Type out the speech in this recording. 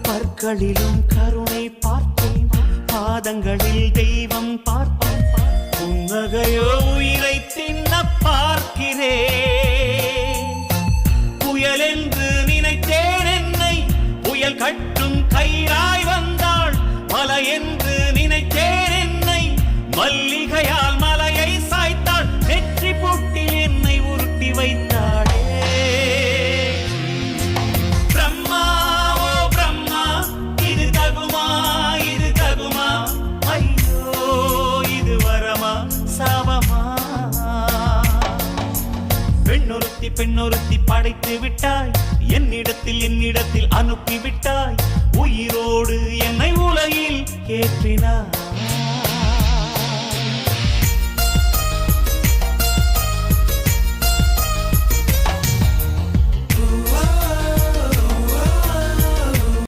பற்களிலும் கருணை பார்த்தேன், பாதங்களில் தெய்வம் பார்த்தேன். புன்னகையோ உயிரை தின்ன பார்க்கிறேன். புயல் என்று நினைத்தேன் என்னை, புயல் கட்டும் கயிறாய் வந்தாள். மலை என்று நினைத்தேன் என்னை, மல்லிகையால் மலையை சாய்த்தாள். நெற்றி பொட்டில் என்னை உருட்டி வைத்தாளே. பிரம்மா ஓ பிரம்மா, இது தகுமா இது தகுமா? ஐயோ இது வரமா சாபமா? பெண்ணொருத்தி படைத்து விட்டாய், என்னிடத்தில் அனுப்பி விட்டாய். உயிரோடு என்னை உலகில் ஏற்றினாய்.